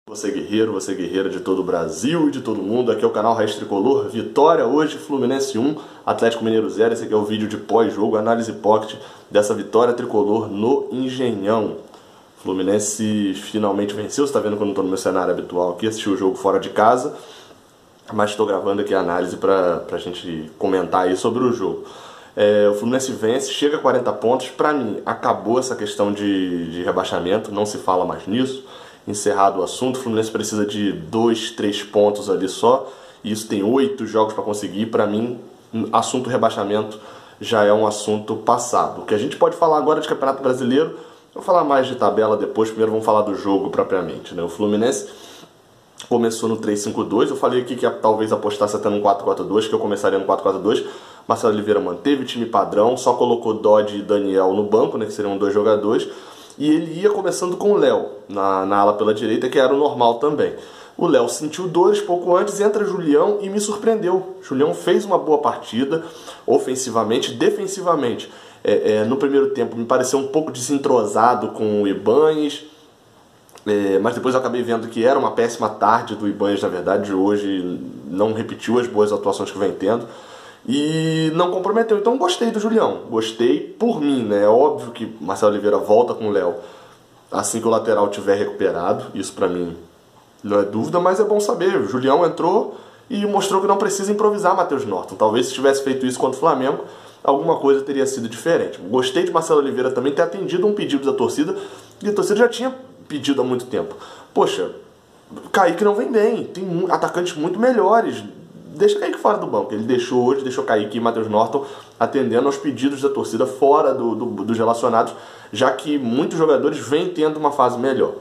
Você guerreira de todo o Brasil e de todo mundo, aqui é o canal Raiz Tricolor. Vitória hoje, Fluminense 1, Atlético Mineiro 0. Esse aqui é o vídeo de pós-jogo, análise pocket dessa vitória tricolor no Engenhão. Fluminense finalmente venceu, você está vendo que eu não estou no meu cenário habitual aqui, assisti o jogo fora de casa, mas estou gravando aqui a análise para a gente comentar aí sobre o jogo. O Fluminense vence, chega a 40 pontos, para mim acabou essa questão de rebaixamento, não se fala mais nisso. Encerrado o assunto, o Fluminense precisa de 2, 3 pontos ali só, e isso tem 8 jogos para conseguir. Para mim, assunto rebaixamento já é um assunto passado. O que a gente pode falar agora de Campeonato Brasileiro, eu vou falar mais de tabela depois, primeiro vamos falar do jogo propriamente, né? O Fluminense começou no 3-5-2, eu falei aqui que talvez apostasse até no 4-4-2, que eu começaria no 4-4-2, Marcelo Oliveira manteve o time padrão, só colocou Dodge e Daniel no banco, né, que seriam 2 jogadores, e ele ia começando com o Léo na ala pela direita, que era o normal também. O Léo sentiu dores pouco antes, entra Julião e me surpreendeu. Julião fez uma boa partida, ofensivamente, defensivamente. No primeiro tempo me pareceu um pouco desentrosado com o Ibanez, mas depois eu acabei vendo que era uma péssima tarde do Ibanez, na verdade. Hoje não repetiu as boas atuações que vem tendo e não comprometeu. Então gostei do Julião, gostei por mim, né? É óbvio que Marcelo Oliveira volta com o Léo assim que o lateral tiver recuperado, isso pra mim não é dúvida, mas é bom saber. O Julião entrou e mostrou que não precisa improvisar Matheus Norton. Talvez se tivesse feito isso contra o Flamengo, alguma coisa teria sido diferente. Gostei de Marcelo Oliveira também ter atendido um pedido da torcida, e a torcida já tinha pedido há muito tempo. Poxa, Kaique não vem bem, tem atacantes muito melhores, deixa Kaique fora do banco. Ele deixou hoje, deixou Kaique e Matheus Norton atendendo aos pedidos da torcida fora dos relacionados, já que muitos jogadores vêm tendo uma fase melhor.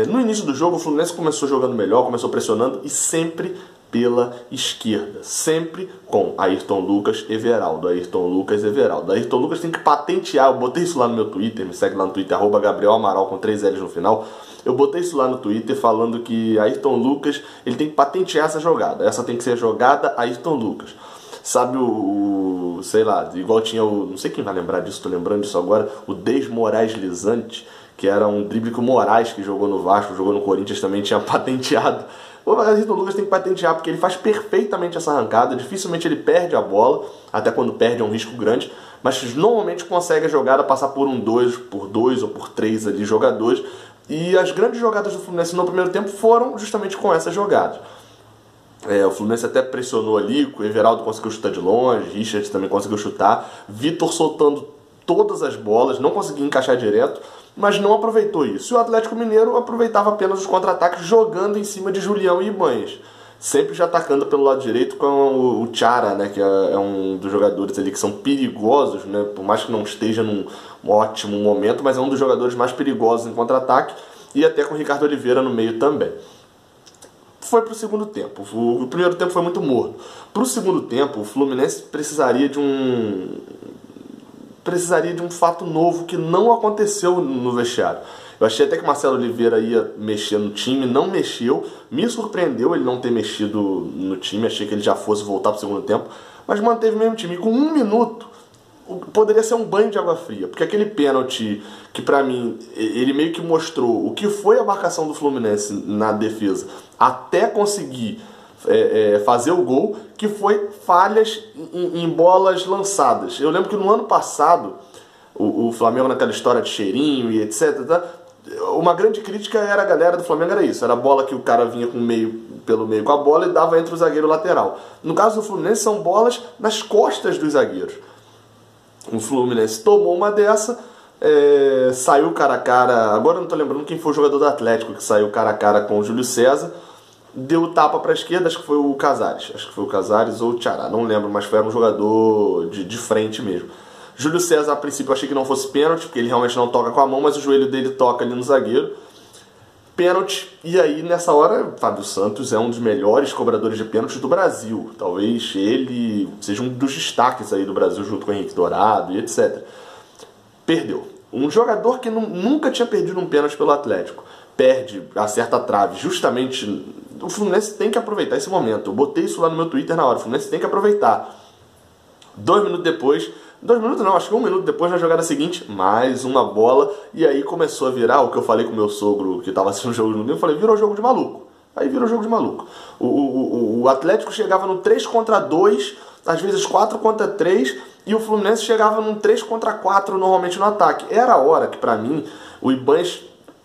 No início do jogo o Fluminense começou jogando melhor, começou pressionando e sempre pela esquerda, sempre com Ayrton Lucas, Everaldo, Ayrton Lucas, Everaldo. Ayrton Lucas tem que patentear, eu botei isso lá no meu Twitter, me segue lá no Twitter, @GabrielAmaral com 3 L's no final. Eu botei isso lá no Twitter falando que Ayrton Lucas, ele tem que patentear essa jogada, essa tem que ser a jogada Ayrton Lucas. Sabe sei lá, igual tinha não sei quem vai lembrar disso, tô lembrando disso agora, o desmoralizante, que era um drible que o Moraes, que jogou no Vasco, jogou no Corinthians, também tinha patenteado. O Ayrton Lucas tem que patentear, porque ele faz perfeitamente essa arrancada, dificilmente ele perde a bola, até quando perde é um risco grande, mas normalmente consegue a jogada passar por por dois ou por 3 ali jogadores, e as grandes jogadas do Fluminense no primeiro tempo foram justamente com essas jogadas. O Fluminense até pressionou ali, o Everaldo conseguiu chutar de longe, Richard também conseguiu chutar, Vitor soltando todas as bolas, não conseguia encaixar direto, mas não aproveitou isso. E o Atlético Mineiro aproveitava apenas os contra-ataques, jogando em cima de Julião e Ibanez, sempre já atacando pelo lado direito com o Chara, né, que é um dos jogadores ali que são perigosos, né, por mais que não esteja num ótimo momento, mas é um dos jogadores mais perigosos em contra-ataque, e até com o Ricardo Oliveira no meio também. Foi para o segundo tempo. O primeiro tempo foi muito morno. Para o segundo tempo, o Fluminense precisaria de um fato novo que não aconteceu no vestiário. Eu achei até que Marcelo Oliveira ia mexer no time, não mexeu. Me surpreendeu ele não ter mexido no time, achei que ele já fosse voltar para o segundo tempo, mas manteve o mesmo time. E com 1 minuto, poderia ser um banho de água fria, porque aquele pênalti que pra mim, ele meio que mostrou o que foi a marcação do Fluminense na defesa, até conseguir fazer o gol, que foi falhas em bolas lançadas. Eu lembro que no ano passado, o Flamengo naquela história de cheirinho e etc, uma grande crítica era a galera do Flamengo, era isso, era a bola que o cara vinha pelo meio com a bola e dava entre o zagueiro e o lateral. No caso do Fluminense, são bolas nas costas dos zagueiros. O Fluminense tomou uma dessa, saiu cara a cara, agora eu não estou lembrando quem foi o jogador do Atlético que saiu cara a cara com o Júlio César, deu tapa para a esquerda, acho que foi o Casares ou o Tchará, não lembro, mas foi um jogador de frente mesmo. Júlio César, a princípio, eu achei que não fosse pênalti, porque ele realmente não toca com a mão, mas o joelho dele toca ali no zagueiro. Pênalti, e aí nessa hora, Fábio Santos é um dos melhores cobradores de pênaltis do Brasil. Talvez ele seja um dos destaques aí do Brasil, junto com o Henrique Dourado e etc. Perdeu. Um jogador que nunca tinha perdido um pênalti pelo Atlético perde, acerta a trave, justamente. O Fluminense tem que aproveitar esse momento. Eu botei isso lá no meu Twitter na hora. O Fluminense tem que aproveitar. 2 minutos depois, 2 minutos não, acho que 1 minuto depois, na jogada seguinte, mais uma bola. E aí começou a virar o que eu falei com o meu sogro, que estava assistindo o jogo no domingo. Eu falei, virou jogo de maluco. Aí virou jogo de maluco. O Atlético chegava no 3 contra 2, às vezes 4 contra 3, e o Fluminense chegava num 3 contra 4 normalmente no ataque. Era a hora que, pra mim, o Ibañez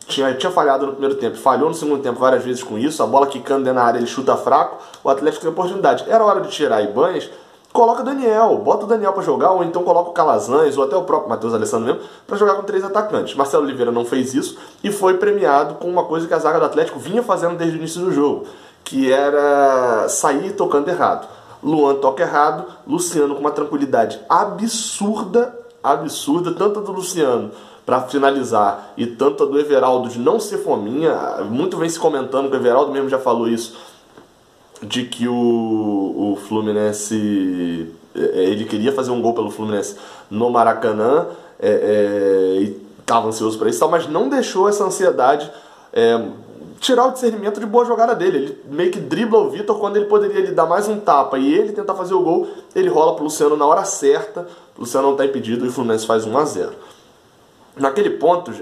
tinha falhado no primeiro tempo, falhou no segundo tempo várias vezes com isso, a bola quicando dentro da área, ele chuta fraco, o Atlético tem oportunidade. Era hora de tirar Ibañez, coloca o Daniel, bota o Daniel pra jogar, ou então coloca o Calazans, ou até o próprio Matheus Alessandro mesmo, pra jogar com 3 atacantes. Marcelo Oliveira não fez isso e foi premiado com uma coisa que a zaga do Atlético vinha fazendo desde o início do jogo, que era sair tocando errado. Luan toca errado, Luciano com uma tranquilidade absurda, tanto a do Luciano para finalizar e tanto a do Everaldo de não ser fominha. Muito vem se comentando, que o Everaldo mesmo já falou isso, de que o Fluminense, ele queria fazer um gol pelo Fluminense no Maracanã, e estava ansioso para isso, mas não deixou essa ansiedade tirar o discernimento de boa jogada dele. Ele meio que dribla o Vitor quando ele poderia lhe dar mais um tapa e ele tentar fazer o gol, ele rola pro Luciano na hora certa, o Luciano não está impedido e o Fluminense faz 1 a 0. Naquele ponto,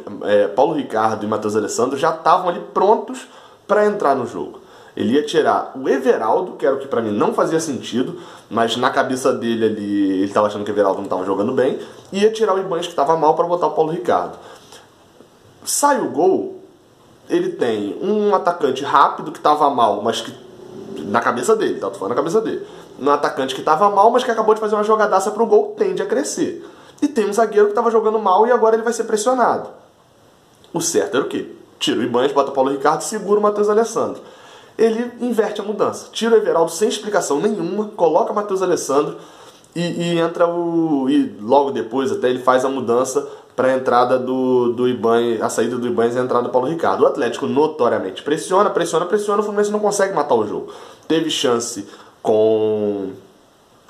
Paulo Ricardo e Matheus Alessandro já estavam ali prontos para entrar no jogo. Ele ia tirar o Everaldo, que era o que pra mim não fazia sentido, mas na cabeça dele ali, ele estava achando que o Everaldo não estava jogando bem, e ia tirar o Ibañez, que estava mal, para botar o Paulo Ricardo. Sai o gol, ele tem um atacante rápido que estava mal, mas que na cabeça dele, tá? Tô falando na cabeça dele. Um atacante que estava mal, mas que acabou de fazer uma jogadaça pro gol, tende a crescer. E tem um zagueiro que estava jogando mal e agora ele vai ser pressionado. O certo era o quê? Tira o Ibañez, bota o Paulo Ricardo, segura o Matheus Alessandro. Ele inverte a mudança. Tira o Everaldo sem explicação nenhuma, coloca o Matheus Alessandro e entra e logo depois até ele faz a mudança para a entrada do Ibañez, a saída do Ibañez e a entrada do Paulo Ricardo. O Atlético notoriamente pressiona, o Fluminense não consegue matar o jogo. Teve chance com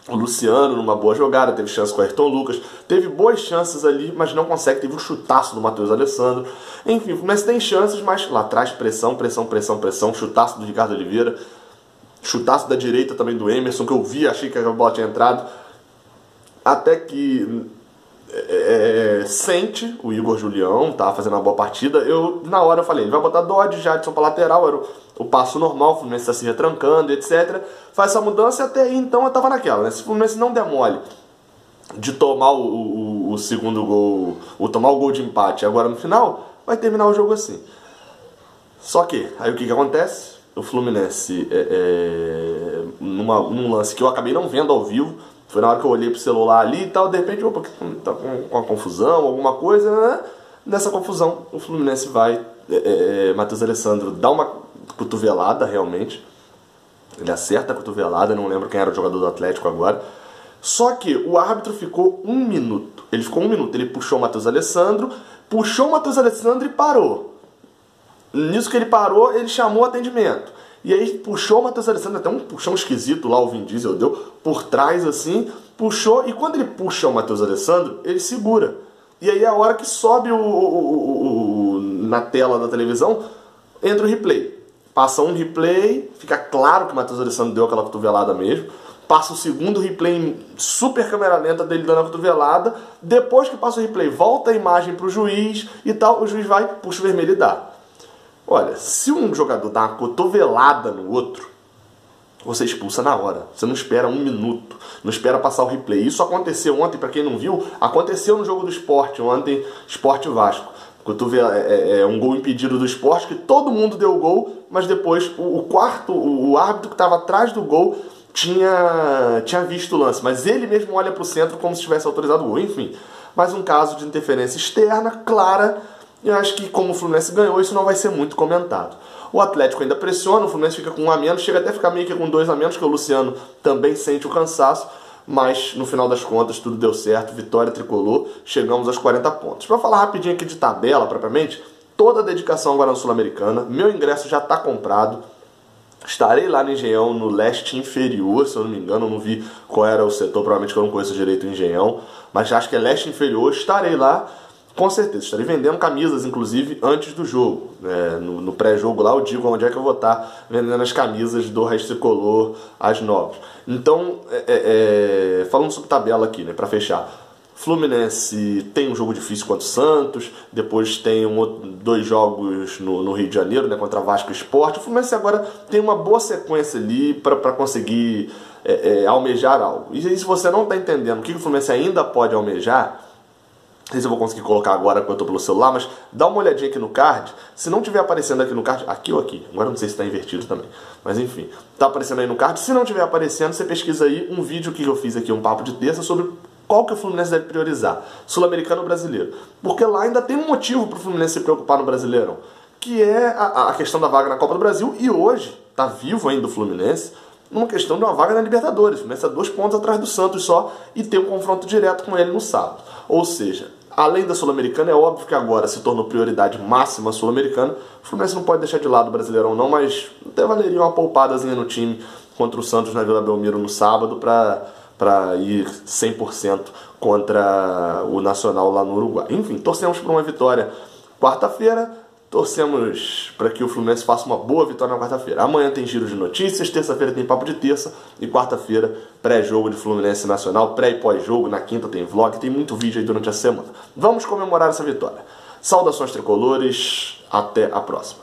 o Luciano numa boa jogada, teve chance com o Ayrton Lucas, teve boas chances ali, mas não consegue, teve um chutaço do Matheus Alessandro. Enfim, o Fluminense tem chances, mas lá atrás pressão, chutaço do Ricardo Oliveira, chutaço da direita também do Emerson, que eu vi, achei que a bola tinha entrado, até que sente o Igor Julião, tá fazendo uma boa partida. Na hora eu falei, ele vai botar Dodge, Jadson pra lateral, era o passo normal, o Fluminense tá se retrancando, etc. Faz essa mudança e até aí então eu tava naquela, né? Se o Fluminense não der mole de tomar o segundo gol, ou tomar o gol de empate agora no final, vai terminar o jogo assim. Só que, aí o que acontece? O Fluminense, num lance que eu acabei não vendo ao vivo, foi na hora que eu olhei pro celular ali e tal, de repente, opa, tá com uma confusão, alguma coisa, né? Nessa confusão, o Fluminense vai, Matheus Alessandro dá uma cotovelada, realmente, ele acerta a cotovelada, não lembro quem era o jogador do Atlético agora, só que o árbitro ficou 1 minuto, ele ficou 1 minuto, ele puxou o Matheus Alessandro e parou. Nisso que ele parou, ele chamou o atendimento. E aí puxou o Matheus Alessandro, até um puxão esquisito lá, o Vin Diesel deu, por trás assim, puxou, e quando ele puxa o Matheus Alessandro, ele segura. E aí é a hora que sobe na tela da televisão, entra o replay. Passa um replay, fica claro que o Matheus Alessandro deu aquela cotovelada mesmo. Passa o segundo replay, super câmera lenta dele dando a cotovelada. Depois que passa o replay, volta a imagem pro juiz e tal, o juiz vai, puxa o vermelho e dá. Olha, se um jogador dá uma cotovelada no outro, você expulsa na hora. Você não espera 1 minuto, não espera passar o replay. Isso aconteceu ontem, para quem não viu, aconteceu no jogo do Sport, ontem, Sport Vasco. Um gol impedido do Sport, que todo mundo deu o gol, mas depois o árbitro que estava atrás do gol tinha visto o lance, mas ele mesmo olha para o centro como se tivesse autorizado o gol. Enfim, mais um caso de interferência externa, clara. Eu acho que como o Fluminense ganhou, isso não vai ser muito comentado. O Atlético ainda pressiona, o Fluminense fica com 1 a menos, chega até a ficar meio que com 2 a menos, que o Luciano também sente o cansaço, mas no final das contas tudo deu certo, vitória tricolor, chegamos aos 40 pontos. Para falar rapidinho aqui de tabela, propriamente, toda a dedicação agora na Sul-Americana, meu ingresso já está comprado, estarei lá no Engenhão, no leste inferior, se eu não me engano, eu não vi qual era o setor, provavelmente que eu não conheço direito o Engenhão, mas já acho que é leste inferior, estarei lá. Com certeza, estarei vendendo camisas, inclusive, antes do jogo. No pré-jogo lá eu digo onde é que eu vou estar vendendo as camisas do Raiz Tricolor, as novas. Então, falando sobre tabela aqui, né, para fechar. Fluminense tem um jogo difícil contra o Santos, depois tem dois jogos no Rio de Janeiro, né, contra Vasco e Sport. O Fluminense agora tem uma boa sequência ali para conseguir almejar algo. E se você não está entendendo o que o Fluminense ainda pode almejar, não sei se eu vou conseguir colocar agora porque eu estou pelo celular, mas dá uma olhadinha aqui no card. Se não estiver aparecendo aqui no card, aqui ou aqui, agora não sei se está invertido também, mas enfim, está aparecendo aí no card. Se não estiver aparecendo, você pesquisa aí um vídeo que eu fiz aqui, um papo de terça, sobre qual que o Fluminense deve priorizar, Sul-Americano ou Brasileiro. Porque lá ainda tem um motivo para o Fluminense se preocupar no Brasileirão, que é a questão da vaga na Copa do Brasil, e hoje está vivo ainda o Fluminense numa questão de uma vaga na Libertadores. O Fluminense está 2 pontos atrás do Santos só e tem um confronto direto com ele no sábado. Ou seja, além da Sul-Americana, é óbvio que agora se tornou prioridade máxima a Sul-Americana. O Fluminense não pode deixar de lado o Brasileirão não, mas até valeria uma poupadazinha no time contra o Santos na Vila Belmiro no sábado para ir 100% contra o Nacional lá no Uruguai. Enfim, torcemos por uma vitória quarta-feira. Torcemos para que o Fluminense faça uma boa vitória na quarta-feira. Amanhã tem giro de notícias, terça-feira tem papo de terça e quarta-feira pré-jogo de Fluminense Nacional, pré e pós-jogo, na quinta tem vlog, tem muito vídeo aí durante a semana. Vamos comemorar essa vitória. Saudações tricolores, até a próxima.